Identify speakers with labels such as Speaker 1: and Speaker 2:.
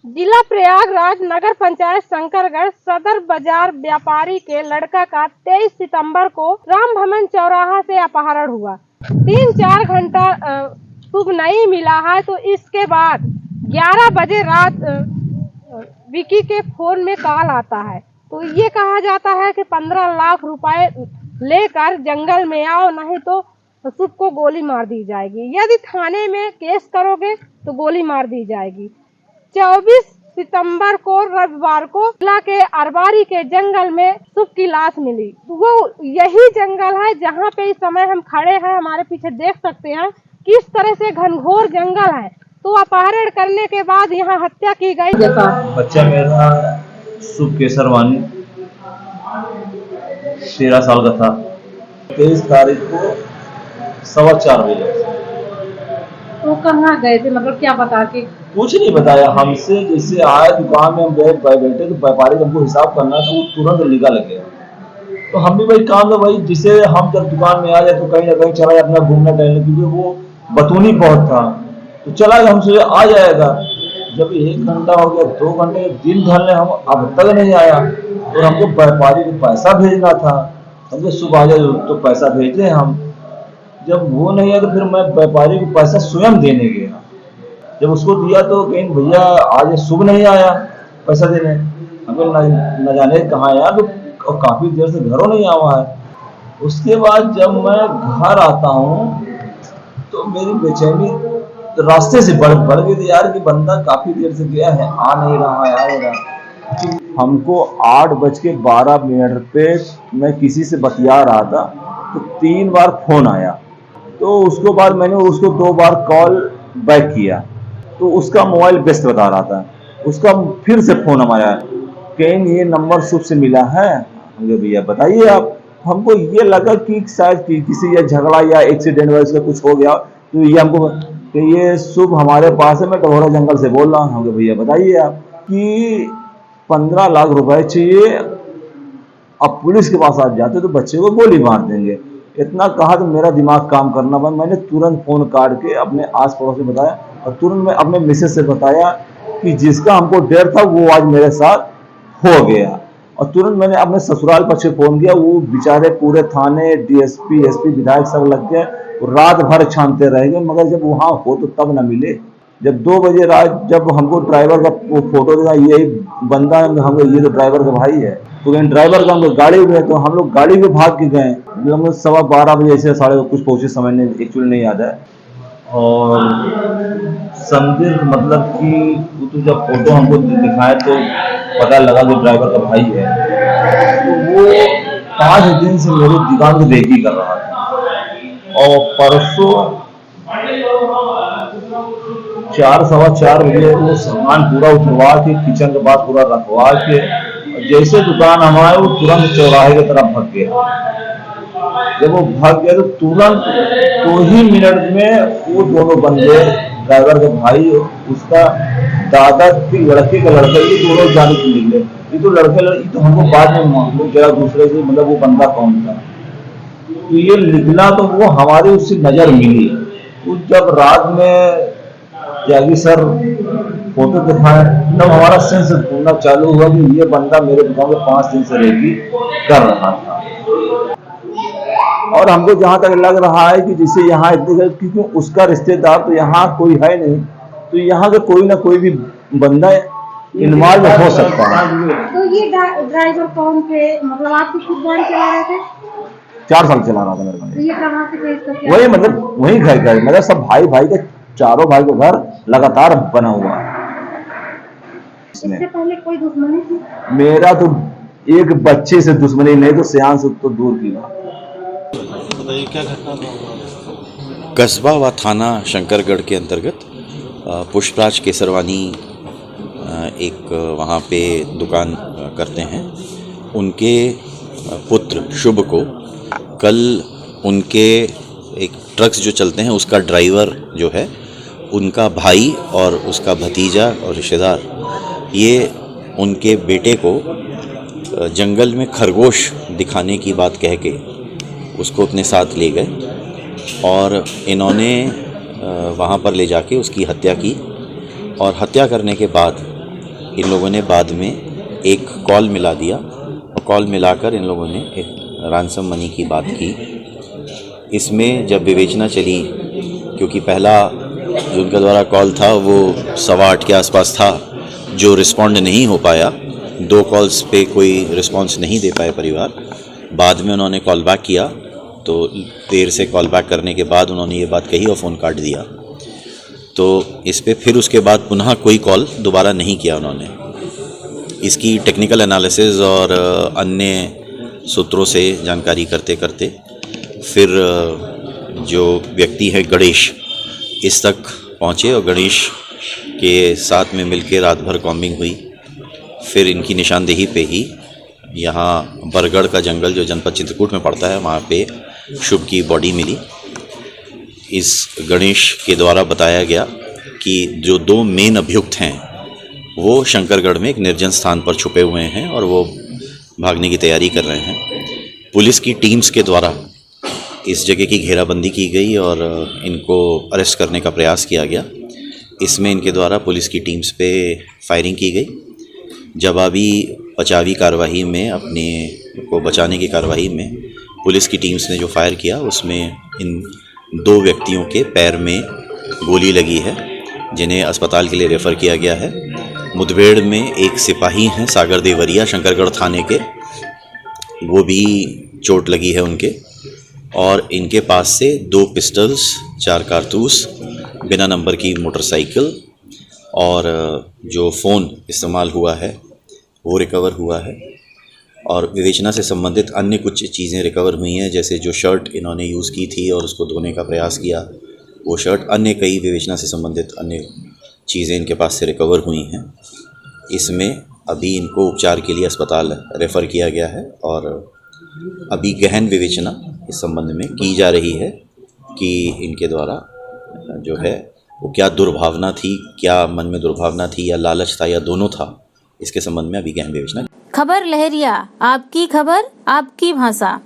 Speaker 1: जिला प्रयागराज नगर पंचायत शंकरगढ़ सदर बाजार व्यापारी के लड़का का 23 सितंबर को राम भवन चौराहा से अपहरण हुआ। 3-4 घंटा शुभ नहीं मिला है तो इसके बाद 11 बजे रात विकी के फोन में कॉल आता है। तो ये कहा जाता है कि 15 लाख रुपए लेकर जंगल में आओ, नहीं तो शुभ को गोली मार दी जाएगी। यदि थाने में केस करोगे तो गोली मार दी जाएगी। 24 सितंबर को रविवार को जिला के अरबारी के जंगल में शुभ की लाश मिली। वो यही जंगल है जहाँ पे इस समय हम खड़े हैं। हमारे पीछे देख सकते हैं किस तरह से घनघोर जंगल है। तो अपहरण करने के बाद यहाँ हत्या की गई।
Speaker 2: बच्चा मेरा शुभ केसरवानी 13 साल का था। 23 तारीख को 4:15 बजे।
Speaker 1: तो कहाँ गए थे, मतलब क्या बता के?
Speaker 2: कुछ नहीं बताया हमसे। जैसे आए दुकान में हम बैठे तो व्यापारी हमको हिसाब करना था, वो तुरंत निकल गया। तो हम भी भाई काम था भाई, जिसे हम जब दुकान में आ जाए तो कहीं ना कहीं चला जाए अपना घूमना टहलने, क्योंकि वो बतूनी बहुत था। तो चला गया, हमसे आ जाएगा। जब 1 घंटा हो गया, 2 घंटे, दिन ढलने, हम अब तक नहीं आया। और हमको व्यापारी को पैसा भेजना था, हमको सुबह आ जाए तो पैसा भेज दें हम। जब वो नहीं आया तो फिर मैं व्यापारी को पैसा स्वयं देने गया। जब उसको दिया तो कहीं भैया आज शुभ नहीं आया पैसा देने। हमें न जाने कहाँ आया, तो काफी देर से घरों नहीं आवा है। उसके बाद जब मैं घर आता हूँ तो मेरी बेचैनी रास्ते से बढ़ गई थी यार, कि बंदा काफी देर से गया है, आ नहीं रहा। हमको 8:12 पे मैं किसी से बतिया रहा था तो 3 बार फोन आया। तो उसके बाद मैंने उसको 2 बार कॉल बैक किया तो उसका मोबाइल व्यस्त बता रहा था। उसका फिर से फोन हमारा, कहीं ये नंबर शुभ से मिला है। हमने भैया बताइए आप। हमको ये लगा कि शायद किसी या झगड़ा या एक्सीडेंट वगैरह का कुछ हो गया, तो ये हमको कि ये शुभ हमारे पास है, मैं डभौरा जंगल से बोल रहा हूँ। हमने भैया बताइए आप कि 15 लाख रुपए चाहिए, अब पुलिस के पास आप जाते तो बच्चे को गोली मार देंगे। इतना कहा तो मेरा दिमाग काम करना बंद। मैंने तुरंत फोन काट के अपने आस पड़ोस में बताया और तुरंत मैं अपने मिसेज से बताया कि जिसका हमको डर था वो आज मेरे साथ हो गया। और तुरंत मैंने अपने ससुराल पक्ष फोन किया। वो बेचारे पूरे थाने, डीएसपी, एसपी, विधायक सब लग गए, रात भर छानते रहेंगे, मगर जब वहां हो तो तब ना मिले। जब 2 बजे रात जब हमको ड्राइवर का फोटो दिखा, यही बंदा हमको, ये तो ड्राइवर का भाई है। तो ड्राइवर का हम लोग गाड़ी में, तो हम लोग गाड़ी में भाग के गए। हम 12:15 बजे ऐसे साढ़े कुछ पहुंचे, समय नहीं एक्चुअली नहीं याद है। और संदिग्ध मतलब कि तो जब फोटो हमको दिखाए तो पता लगा कि ड्राइवर का भाई है। तो वो 5 दिन से मेरी दुकान को देखी कर रहा था। और परसों 4-4:15 बजे वो सामान पूरा उठवा के किचन के बाद पूरा रखवा के जैसे दुकान हमारे, वो तुरंत चौराहे की तरफ भाग गया। जब वो भाग गया तो तुरंत 2 ही मिनट में वो दोनों बंदे, ड्राइवर के भाई, उसका दादा की लड़के का लड़का, ये दोनों जाने के निकले। ये तो लड़के तो हमको बाद में मालूम चला दूसरे से, मतलब वो बंदा कौन था। तो ये निकला तो वो हमारी उससे नजर मिली। तो जब रात में त्यागी सर फोटो दिखाए तब हमारा सेंस ढूंढना चालू हुआ कि ये बंदा मेरे दुकान में 5 दिन से रेकी कर रहा था। और हमको जहां तक लग रहा है कि जिसे यहाँ इतने, क्योंकि उसका रिश्तेदार तो यहाँ कोई है नहीं, तो यहाँ का कोई ना कोई भी बंदा इन्वॉल्व हो सकता है।
Speaker 1: तो ये ड्राइवर कौन थे, मतलब आप खुद गाड़ी चला रहे थे?
Speaker 2: 4 साल चला रहा था मेरे को।
Speaker 1: ये कहाँ से केस करके?
Speaker 2: वही मतलब वही घर मतलब सब भाई के, चारों भाई का घर लगातार बना हुआ है।
Speaker 1: इससे पहले कोई दुश्मनी थी?
Speaker 2: मेरा तो एक बच्चे से दुश्मनी नहीं, तो सियान से तो दूर की बात।
Speaker 3: बताइए क्या घटना था?
Speaker 4: कस्बा व थाना शंकरगढ़ के अंतर्गत पुष्पराज केसरवानी एक वहाँ पे दुकान करते हैं। उनके पुत्र शुभ को कल उनके एक ट्रक्स जो चलते हैं उसका ड्राइवर जो है, उनका भाई और उसका भतीजा और रिश्तेदार, ये उनके बेटे को जंगल में खरगोश दिखाने की बात कह के उसको अपने साथ ले गए और इन्होंने वहाँ पर ले जाके उसकी हत्या की। और हत्या करने के बाद इन लोगों ने बाद में एक कॉल मिला दिया और कॉल मिलाकर इन लोगों ने एक रैंसम मनी की बात की। इसमें जब विवेचना चली, क्योंकि पहला जो उनका द्वारा कॉल था वो 8:15 के आसपास था, जो रिस्पॉन्ड नहीं हो पाया, 2 कॉल्स पे कोई रिस्पॉन्स नहीं दे पाए परिवार। बाद में उन्होंने कॉल बैक किया, तो देर से कॉल बैक करने के बाद उन्होंने ये बात कही और फ़ोन काट दिया। तो इस पे फिर उसके बाद पुनः कोई कॉल दोबारा नहीं किया उन्होंने। इसकी टेक्निकल एनालिसिस और अन्य सूत्रों से जानकारी करते करते फिर जो व्यक्ति है गणेश, इस तक पहुँचे और गणेश के साथ में मिलकर रात भर कॉम्बिंग हुई। फिर इनकी निशानदेही पे ही यहाँ बरगढ़ का जंगल जो जनपद चित्रकूट में पड़ता है, वहाँ पे शुभ की बॉडी मिली। इस गणेश के द्वारा बताया गया कि जो 2 मेन अभियुक्त हैं वो शंकरगढ़ में एक निर्जन स्थान पर छुपे हुए हैं और वो भागने की तैयारी कर रहे हैं। पुलिस की टीम्स के द्वारा इस जगह की घेराबंदी की गई और इनको अरेस्ट करने का प्रयास किया गया। इसमें इनके द्वारा पुलिस की टीम्स पे फायरिंग की गई। जवाबी बचावी कार्रवाई में, अपने को बचाने की कार्रवाई में पुलिस की टीम्स ने जो फायर किया उसमें इन 2 व्यक्तियों के पैर में गोली लगी है, जिन्हें अस्पताल के लिए रेफ़र किया गया है। मुठभेड़ में एक सिपाही हैं सागर देवरिया शंकरगढ़ थाने के, वो भी चोट लगी है उनके। और इनके पास से 2 पिस्टल्स, 4 कारतूस, बिना नंबर की मोटरसाइकिल और जो फ़ोन इस्तेमाल हुआ है वो रिकवर हुआ है। और विवेचना से संबंधित अन्य कुछ चीज़ें रिकवर हुई हैं, जैसे जो शर्ट इन्होंने यूज़ की थी और उसको धोने का प्रयास किया, वो शर्ट, अन्य कई विवेचना से संबंधित अन्य चीज़ें इनके पास से रिकवर हुई हैं। इसमें अभी इनको उपचार के लिए अस्पताल रेफ़र किया गया है और अभी गहन विवेचना इस संबंध में की जा रही है कि इनके द्वारा जो है वो क्या दुर्भावना थी, क्या मन में दुर्भावना थी या लालच था या दोनों था, इसके संबंध में अभी गहन विवेचना।
Speaker 5: खबर लहरिया, आपकी खबर आपकी भाषा।